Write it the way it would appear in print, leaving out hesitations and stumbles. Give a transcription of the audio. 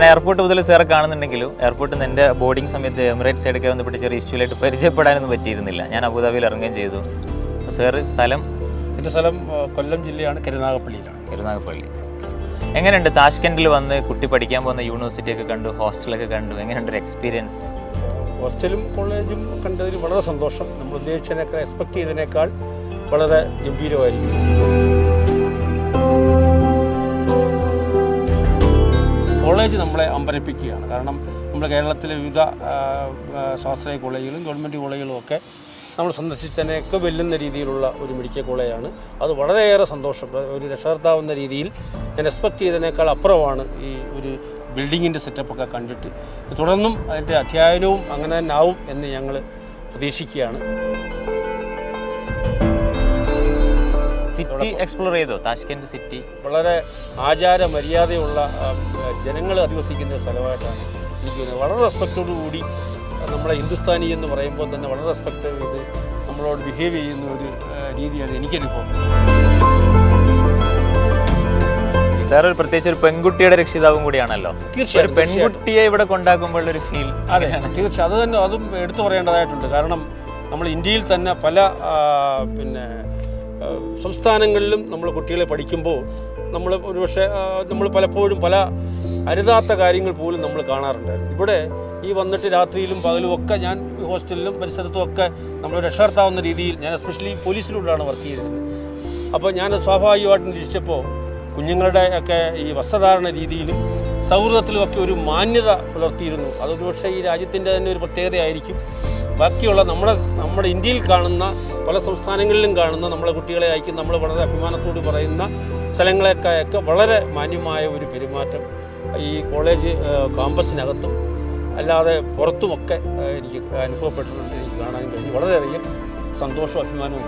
Airport മുതൽ സാറെ കാണുന്നുണ്ടെങ്കിലും എയർപോർട്ടിൽ നിന്ന് എൻ്റെ ബോർഡിംഗ് സമയത്ത് എമിറേറ്റ്സ് എടുക്കാൻ ബന്ധപ്പെട്ട് ചെറിയ ഇഷ്യൂലായിട്ട് പരിചയപ്പെടാനൊന്നും പറ്റിയിരുന്നില്ല. ഞാൻ അബുദാബിയിൽ ഇറങ്ങുകയും ചെയ്തു. സാറ് സ്ഥലം? എൻ്റെ സ്ഥലം കൊല്ലം ജില്ലയാണ്, കരുനാഗപ്പള്ളിയിലാണ്. കരുനാഗപ്പള്ളി. എങ്ങനെയുണ്ട് താഷ്കെൻഡിൽ വന്ന് കുട്ടി പഠിക്കാൻ പോകുന്ന യൂണിവേഴ്സിറ്റിയൊക്കെ കണ്ടു, ഹോസ്റ്റലൊക്കെ കണ്ടു, എങ്ങനെയുണ്ട് ഒരു എക്സ്പീരിയൻസ്? ഹോസ്റ്റലും കോളേജും കണ്ടതിൽ വളരെ സന്തോഷം. നമ്മൾ ഉദ്ദേശിച്ചതിനേക്കാൾ എക്സ്പെക്ട് ചെയ്തതിനേക്കാൾ വളരെ ഗംഭീരമായിരിക്കും. കോളേജ് നമ്മളെ അമ്പരപ്പിക്കുകയാണ്. കാരണം നമ്മുടെ കേരളത്തിലെ വിവിധ സ്വാശ്രയ കോളേജുകളും ഗവൺമെൻറ് കോളേജുകളും ഒക്കെ നമ്മൾ സന്ദർശിച്ചതിനെയൊക്കെ വെല്ലുന്ന രീതിയിലുള്ള ഒരു മെഡിക്കൽ കോളേജാണ്. അത് വളരെയേറെ സന്തോഷം. ഒരു രക്ഷകർത്താവുന്ന രീതിയിൽ ഞാൻ എക്സ്പെക്ട് ചെയ്തതിനേക്കാൾ അപ്പുറമാണ് ഈ ഒരു ബിൽഡിങ്ങിൻ്റെ സെറ്റപ്പൊക്കെ കണ്ടിട്ട്. തുടർന്നും അതിൻ്റെ അധ്യയനവും അങ്ങനെ തന്നെ ആവും എന്ന് ഞങ്ങൾ പ്രതീക്ഷിക്കുകയാണ്. സിറ്റി എക്സ്പ്ലോർ ചെയ്തോ? താഷ്കെൻഡ് സിറ്റി വളരെ ആചാര മര്യാദയുള്ള ജനങ്ങൾ അധിവസിക്കുന്ന സ്ഥലമായിട്ടാണ് എനിക്ക് തോന്നുന്നത്. വളരെ റെസ്പെക്റ്റോടു കൂടി നമ്മളെ ഹിന്ദുസ്ഥാനി എന്ന് പറയുമ്പോൾ തന്നെ വളരെ റെസ്പെക്റ്റ് ചെയ്ത് നമ്മളോട് ബിഹേവ് ചെയ്യുന്ന ഒരു രീതിയാണ് എനിക്ക് അനുഭവപ്പെട്ടത്. സാർ ഒരു പ്രത്യേകിച്ച് ഒരു പെൺകുട്ടിയുടെ രക്ഷിതാവും കൂടിയാണല്ലോ. തീർച്ചയായും പെൺകുട്ടിയെ ഇവിടെ കൊണ്ടാക്കുമ്പോൾ ഒരു ഫീൽ. അതെ, തീർച്ചയായും അത് തന്നെ, അതും എടുത്തു പറയേണ്ടതായിട്ടുണ്ട്. കാരണം നമ്മൾ ഇന്ത്യയിൽ തന്നെ പല സംസ്ഥാനങ്ങളിലും നമ്മൾ കുട്ടികളെ പഠിക്കുമ്പോൾ നമ്മൾ ഒരുപക്ഷെ നമ്മൾ പലപ്പോഴും പല അരുതാത്ത കാര്യങ്ങൾ പോലും നമ്മൾ കാണാറുണ്ടായിരുന്നു. ഇവിടെ ഈ വന്നിട്ട് രാത്രിയിലും പകലും ഒക്കെ ഞാൻ ഹോസ്റ്റലിലും പരിസരത്തും ഒക്കെ നമ്മൾ രക്ഷകർത്താവുന്ന രീതിയിൽ, ഞാൻ എസ്പെഷ്യലി പോലീസിലൂടെയാണ് വർക്ക് ചെയ്തിരുന്നത്. അപ്പോൾ ഞാൻ സ്വാഭാവികമായിട്ടും നിരീക്ഷിച്ചപ്പോൾ കുഞ്ഞുങ്ങളുടെ ഒക്കെ ഈ വസ്ത്രധാരണ രീതിയിലും സൗഹൃദത്തിലും ഒക്കെ ഒരു മാന്യത പുലർത്തിയിരുന്നു. അതൊരു പക്ഷേ ഈ രാജ്യത്തിൻ്റെ തന്നെ ഒരു പ്രത്യേകതയായിരിക്കും. ബാക്കിയുള്ള നമ്മുടെ ഇന്ത്യയിൽ കാണുന്ന പല സംസ്ഥാനങ്ങളിലും കാണുന്ന നമ്മളെ കുട്ടികളെ അയക്കും നമ്മൾ വളരെ അഭിമാനത്തോട് പറയുന്ന സ്ഥലങ്ങളെയൊക്കെ വളരെ മാന്യമായ ഒരു പെരുമാറ്റം ഈ കോളേജ് കാമ്പസിനകത്തും അല്ലാതെ പുറത്തുമൊക്കെ എനിക്ക് അനുഭവപ്പെട്ടിട്ടുണ്ട്. എനിക്ക് കാണാൻ കഴിഞ്ഞു. വളരെയധികം സന്തോഷവും അഭിമാനവും.